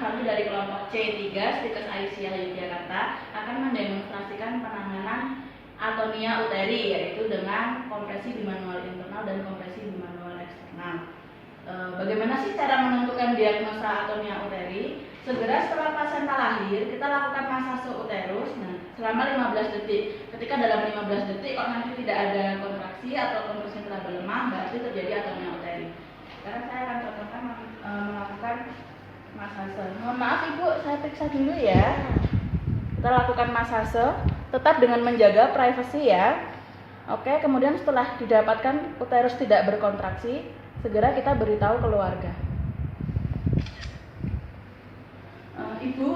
kami dari kelompok C3 Stikes Aisyah Yogyakarta akan mendemonstrasikan penanganan atonia uteri, yaitu dengan kompresi bimanual internal dan kompresi bimanual eksternal. Bagaimana sih cara menentukan diagnosa atonia uteri? Segera setelah plasenta lahir, kita lakukan masase uterus selama 15 detik. Ketika dalam 15 detik kok nanti tidak ada kontraksi atau kontraksi terlalu lemah, berarti terjadi atonia uteri. Sekarang saya akan contohkan melakukan masase. Mohon maaf Ibu, saya periksa dulu ya. Kita lakukan masase, tetap dengan menjaga privasi ya. Oke, kemudian setelah didapatkan uterus tidak berkontraksi, segera kita beritahu keluarga. Ibu,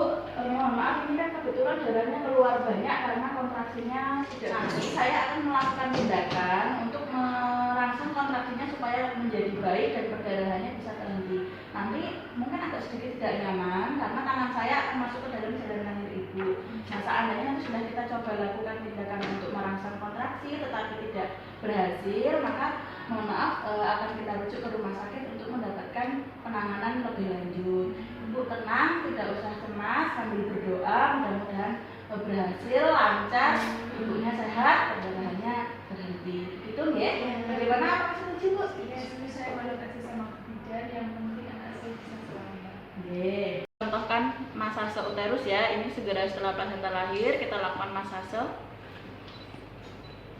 mohon maaf, ini kan kebetulan darahnya keluar banyak karena kontraksinya tidak. Nanti saya akan melakukan tindakan untuk merangsang kontraksinya supaya menjadi baik dan perdarahannya bisa terhenti. Nanti mungkin agak sedikit tidak nyaman karena tangan saya akan masuk ke dalam saluran lahir ibu. Nah, seandainya nanti sudah kita coba lakukan tindakan untuk merangsang kontraksi tetapi tidak berhasil, maka mohon maaf akan kita rujuk ke rumah sakit untuk mendapatkan penanganan lebih lanjut. Ibu tenang, tidak usah cemas, sambil berdoa, mudah-mudahan berhasil, lancar, ibunya sehat, perdarahannya berhenti. Itu ya? Bagaimana? Apa setuju Bu? Ya, saya validasi sama bidan, yang penting anak saya bisa selamat. Contohkan masase uterus ya. Ini segera setelah plasenta lahir kita lakukan masase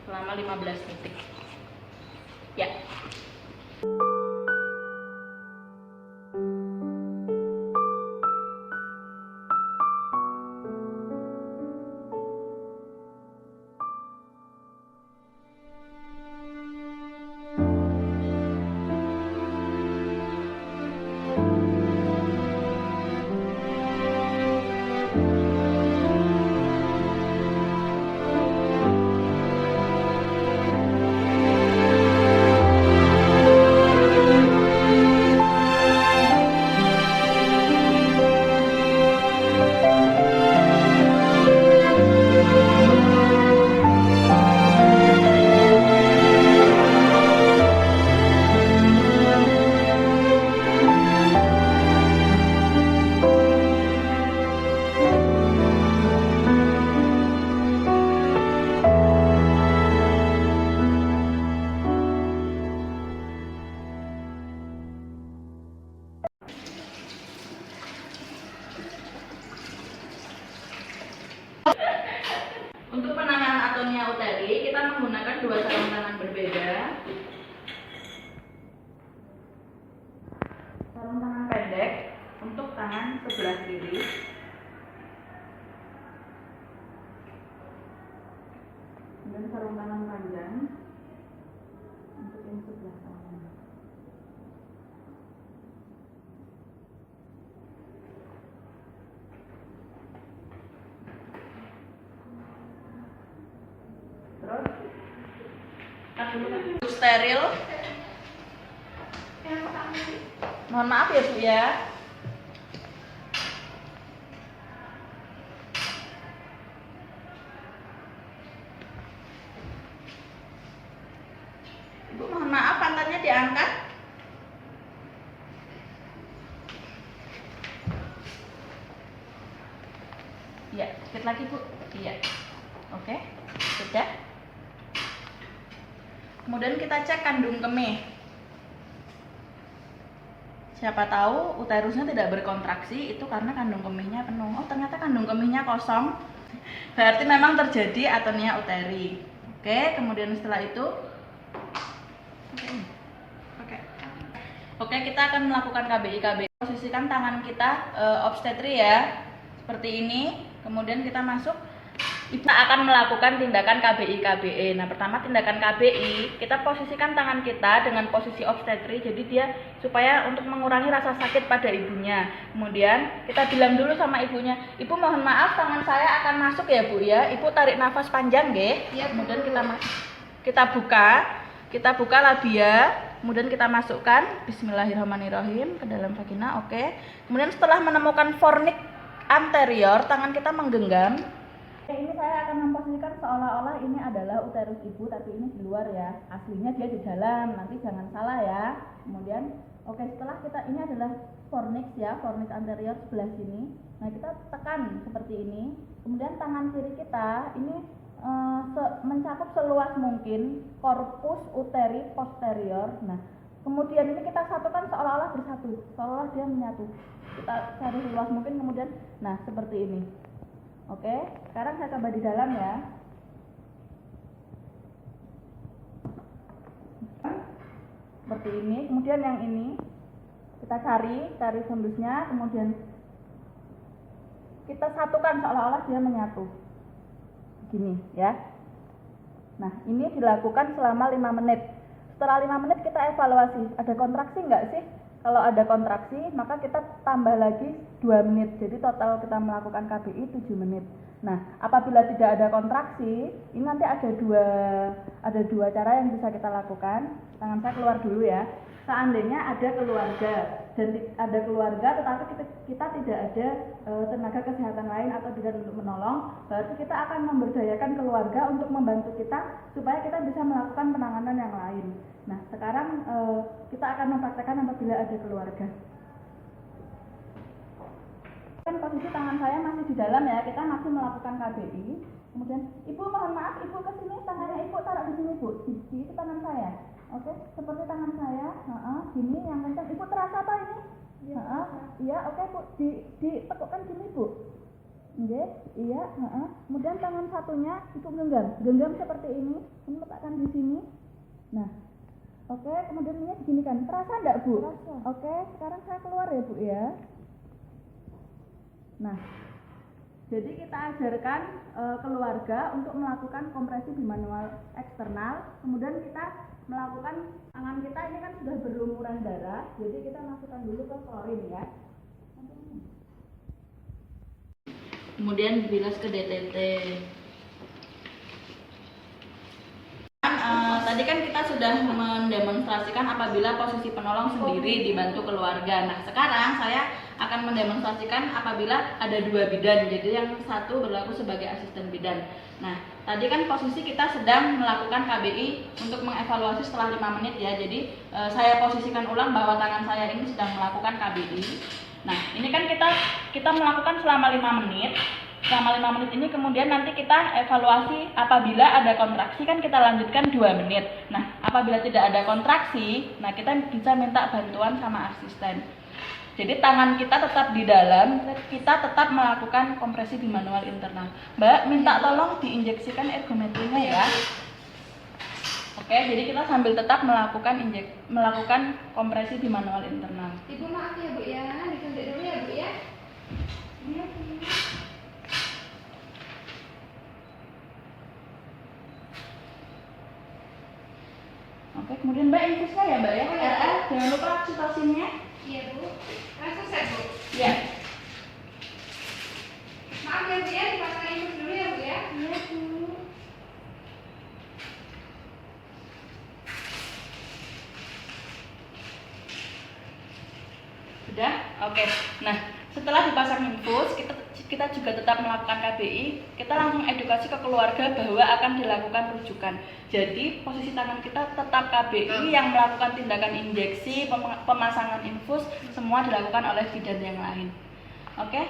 selama 15 detik. Ya. Untuk penanganan atonia uteri, kita menggunakan dua sarung tangan berbeda. Sarung tangan pendek untuk tangan sebelah kiri. Dan sarung tangan panjang untuk yang sebelah kanan. Terus steril. Mohon maaf ya Bu ya. Ibu mohon maaf, pantatnya diangkat. Iya, sedikit lagi Bu. Iya. Oke, sudah. Kemudian kita cek kandung kemih. Siapa tahu uterusnya tidak berkontraksi, itu karena kandung kemihnya penuh. Oh, ternyata kandung kemihnya kosong. Berarti memang terjadi atonia uteri. Oke, kemudian setelah itu Oke, kita akan melakukan KBI. Posisikan tangan kita obstetri ya. Seperti ini. Kemudian kita masuk. Kita akan melakukan tindakan KBI. Nah, pertama tindakan KBI, kita posisikan tangan kita dengan posisi obstetri, jadi dia supaya untuk mengurangi rasa sakit pada ibunya. Kemudian kita bilang dulu sama ibunya, Ibu mohon maaf tangan saya akan masuk ya Bu ya. Ibu tarik nafas panjang nggih. Ya, kemudian kita buka labia, kemudian kita masukkan Bismillahirrahmanirrahim ke dalam vagina. Oke. Kemudian setelah menemukan fornix anterior, tangan kita menggenggam. Ini saya akan memposisikan seolah-olah ini adalah uterus ibu, tapi ini di luar ya. Aslinya dia di dalam, nanti jangan salah ya. Kemudian Oke, setelah kita, ini adalah fornix ya, fornix anterior sebelah sini. Nah, kita tekan seperti ini. Kemudian tangan kiri kita ini mencakup seluas mungkin corpus uteri posterior. Nah, kemudian ini kita satukan seolah-olah bersatu, seolah-olah dia menyatu. Kita cari seluas mungkin, kemudian, nah seperti ini. Oke, sekarang saya coba di dalam ya. Seperti ini. Kemudian yang ini kita cari fundusnya, kemudian kita satukan seolah-olah dia menyatu. Gini ya. Nah, ini dilakukan selama 5 menit. Setelah 5 menit kita evaluasi, ada kontraksi enggak sih? Kalau ada kontraksi, maka kita tambah lagi 2 menit. Jadi total kita melakukan KBI 7 menit. Nah, apabila tidak ada kontraksi, ini nanti ada dua cara yang bisa kita lakukan. Tangan saya keluar dulu ya. Seandainya ada keluarga tetapi kita tidak ada tenaga kesehatan lain atau bidan untuk menolong, berarti kita akan memberdayakan keluarga untuk membantu kita supaya kita bisa melakukan penanganan yang lain. Nah, sekarang kita akan mempraktekkan apabila ada keluarga. Kan posisi tangan saya masih di dalam ya, kita masih melakukan KBI. Kemudian, Ibu mohon maaf, Ibu ke sini, tangannya Ibu taruh di sini, Bu. Itu tangan saya. Oke, seperti tangan saya, gini yang kencang. Ibu terasa apa ini? Iya, oke Bu, ditekukkan gini Bu. Oke, iya, Kemudian tangan satunya Ibu genggam seperti ini letakkan di sini. Nah, oke, kemudian ini diginikan. Terasa enggak Bu? Terasa. Oke, sekarang saya keluar ya Bu ya. Nah, jadi kita ajarkan keluarga untuk melakukan kompresi bimanual eksternal, kemudian kita melakukan, tangan kita ini kan sudah berlumuran darah, jadi kita masukkan dulu ke klorin ya. Kemudian dibilas ke DTT. Tadi kan kita sudah mendemonstrasikan apabila posisi penolong sendiri dibantu keluarga. Nah, sekarang saya akan mendemonstrasikan apabila ada 2 bidan, jadi yang satu berlaku sebagai asisten bidan. Nah, tadi kan posisi kita sedang melakukan KBI untuk mengevaluasi setelah 5 menit ya. Jadi saya posisikan ulang bahwa tangan saya ini sedang melakukan KBI. Nah, ini kan kita melakukan selama 5 menit. Selama 5 menit ini kemudian nanti kita evaluasi apabila ada kontraksi kan kita lanjutkan 2 menit. Nah, apabila tidak ada kontraksi, nah kita bisa minta bantuan sama asisten. Jadi tangan kita tetap di dalam, kita tetap melakukan kompresi bimanual internal. Mbak, minta tolong diinjeksikan ergometrinya ya. Oke, jadi kita sambil tetap melakukan kompresi bimanual internal. Ibu maaf ya Bu ya, disuntik dulu ya Bu ya. Iya, Bu. Oke, kemudian Mbak infusnya ya Mbak ya. RR, jangan lupa oksitosinnya. Iya Bu. Langsung saya Bu. Iya. Maaf ya Bu ya, dipasang infus dulu ya Bu ya. Iya Bu. Sudah? Oke. Nah, setelah dipasang infus, kita juga tetap melakukan KBI. Kita langsung edukasi ke keluarga bahwa akan dilakukan rujukan. Jadi, posisi tangan kita tetap KBI, yang melakukan tindakan injeksi, pemasangan infus, semua dilakukan oleh bidan yang lain. Oke?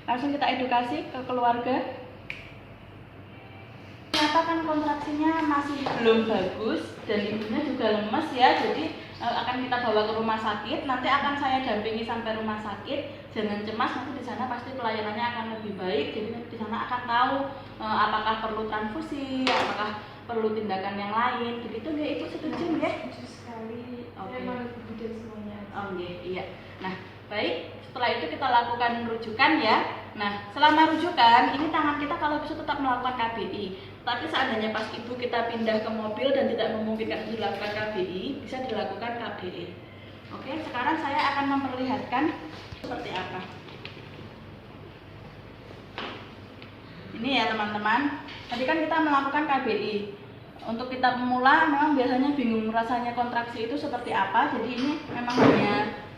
Langsung kita edukasi ke keluarga. Ternyata kan kontraksinya masih belum bagus dan ibunya juga lemes ya, jadi akan kita bawa ke rumah sakit. Nanti akan saya dampingi sampai rumah sakit. Jangan cemas, nanti di sana pasti pelayanannya akan lebih baik. Jadi di sana akan tahu apakah perlu transfusi, apakah perlu tindakan yang lain. Begitu nggak Ibu, setuju nggak? Setuju sekali. Oke. Memang begitu semuanya. Iya. Nah, baik. Setelah itu kita lakukan rujukan ya. Nah, selama rujukan ini tangan kita kalau bisa tetap melakukan KBI. Tapi seandainya pas Ibu kita pindah ke mobil dan tidak memungkinkan untuk dilakukan KBI, bisa dilakukan KBI. Oke, sekarang saya akan memperlihatkan seperti apa. Ini ya teman-teman. Tadi kan kita melakukan KBI. Untuk kita pemula memang biasanya bingung rasanya kontraksi itu seperti apa. Jadi ini memang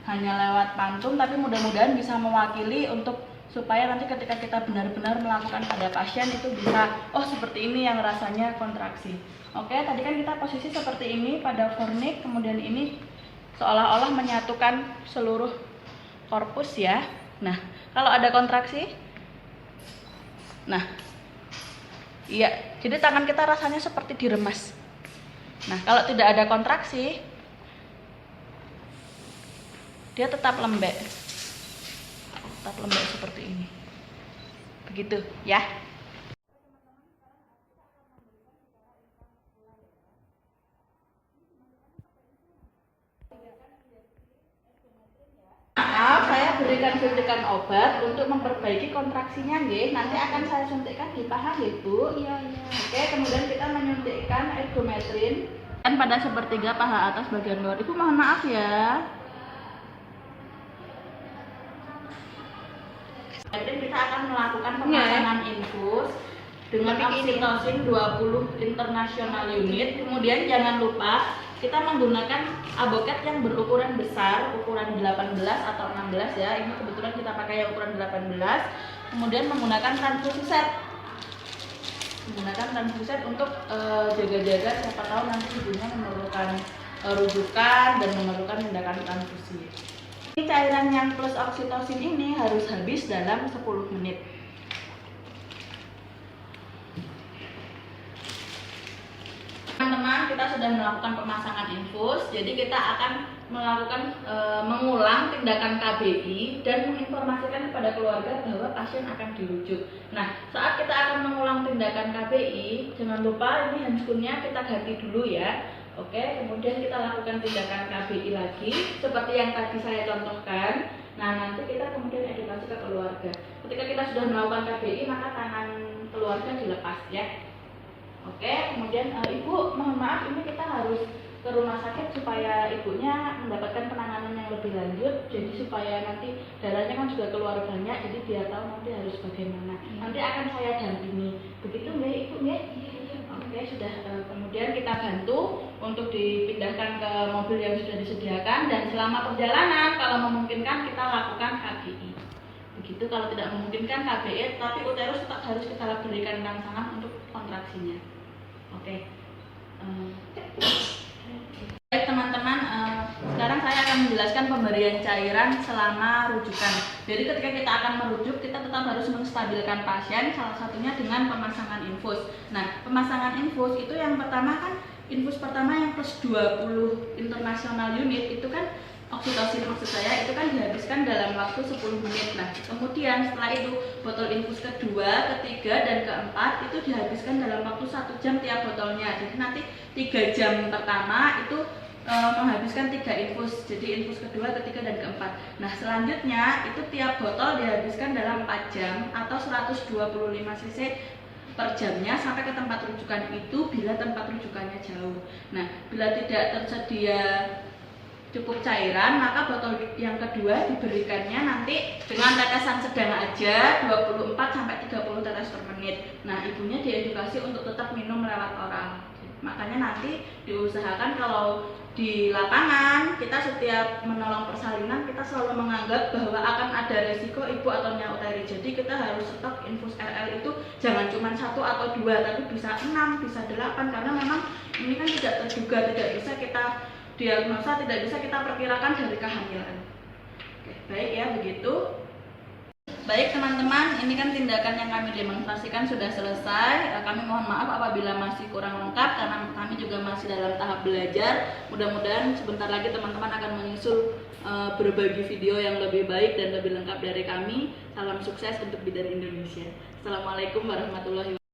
hanya lewat pantun, tapi mudah-mudahan bisa mewakili untuk supaya nanti ketika kita benar-benar melakukan pada pasien itu bisa, oh seperti ini yang rasanya kontraksi. Oke, tadi kan kita posisi seperti ini pada fornix, kemudian ini seolah-olah menyatukan seluruh korpus ya. Nah, kalau ada kontraksi, nah, iya, jadi tangan kita rasanya seperti diremas. Nah, kalau tidak ada kontraksi, dia tetap lembek seperti ini. Begitu ya. Maaf, saya berikan suntikan obat untuk memperbaiki kontraksinya, nggih. Nanti akan saya suntikkan di paha, nggih, Bu. Iya. Oke, kemudian kita menyuntikkan ergometrin dan pada sepertiga paha atas bagian luar. Ibu mohon maaf ya. Kita akan melakukan pemasangan infus dengan oksitosin 20 international unit. Kemudian jangan lupa kita menggunakan abokat yang berukuran besar, ukuran 18 atau 16 ya. Ini kebetulan kita pakai yang ukuran 18. Kemudian menggunakan transfusi set. Untuk jaga-jaga, siapa tahu nanti ibunya memerlukan rujukan dan memerlukan tindakan transfusi. Ini cairan yang plus oksitosin ini harus habis dalam 10 menit. Teman-teman, kita sudah melakukan pemasangan infus, jadi kita akan melakukan mengulang tindakan KBI dan menginformasikan kepada keluarga bahwa pasien akan dirujuk. Nah, saat kita akan mengulang tindakan KBI, jangan lupa ini handscoonnya kita ganti dulu ya. Oke, kemudian kita lakukan tindakan KBI lagi seperti yang tadi saya contohkan. Nah, nanti kita kemudian edukasi ke keluarga. Ketika kita sudah melakukan KBI, maka tangan keluarga dilepas ya. Oke, kemudian Ibu, mohon maaf, ini kita harus ke rumah sakit supaya ibunya mendapatkan penanganan yang lebih lanjut. Jadi supaya nanti darahnya kan juga keluar banyak, jadi dia tahu nanti harus bagaimana. Nanti akan saya dampingi. Begitu nggak Ibu nggak? Oke, sudah. Kemudian kita bantu untuk dipindahkan ke mobil yang sudah disediakan, dan selama perjalanan kalau memungkinkan kita lakukan KBI. Begitu, kalau tidak memungkinkan KBI, tapi uterus tetap harus kita berikan rangsangan untuk kontraksinya. Oke. Baik teman-teman, sekarang saya akan menjelaskan pemberian cairan selama rujukan. Jadi ketika kita akan merujuk, kita tetap harus menstabilkan pasien, salah satunya dengan pemasangan infus. Nah, pemasangan infus itu yang pertama kan, infus pertama yang plus 20 international unit itu kan oksitosin, maksud saya itu kan dihabiskan dalam waktu 10 menit. Nah, kemudian setelah itu botol infus kedua, ketiga, dan keempat itu dihabiskan dalam waktu 1 jam tiap botolnya. Jadi nanti 3 jam pertama itu menghabiskan 3 infus. Jadi infus kedua, ketiga, dan keempat. Nah, selanjutnya itu tiap botol dihabiskan dalam 4 jam atau 125 cc per jamnya sampai ke tempat rujukan itu bila tempat rujukannya jauh. Nah, bila tidak tersedia cukup cairan, maka botol yang kedua diberikannya nanti dengan tetesan sedang aja 24 sampai 30 tetes per menit. Nah, ibunya diedukasi untuk tetap minum lewat oral. Makanya nanti diusahakan kalau di lapangan kita setiap menolong persalinan kita selalu menganggap bahwa akan ada resiko ibu atau nyauteri. Jadi kita harus stok infus RL itu jangan cuma 1 atau 2, tapi bisa 6, bisa 8, karena memang ini kan tidak terduga, tidak bisa kita diagnosa, tidak bisa kita perkirakan dari kehamilan. Oke, baik ya, begitu. Baik teman-teman, ini kan tindakan yang kami demonstrasikan sudah selesai. Kami mohon maaf apabila masih kurang lengkap karena kami juga masih dalam tahap belajar. Mudah-mudahan sebentar lagi teman-teman akan menyusul berbagi video yang lebih baik dan lebih lengkap dari kami. Salam sukses untuk Bidan Indonesia. Assalamualaikum warahmatullahi wabarakatuh.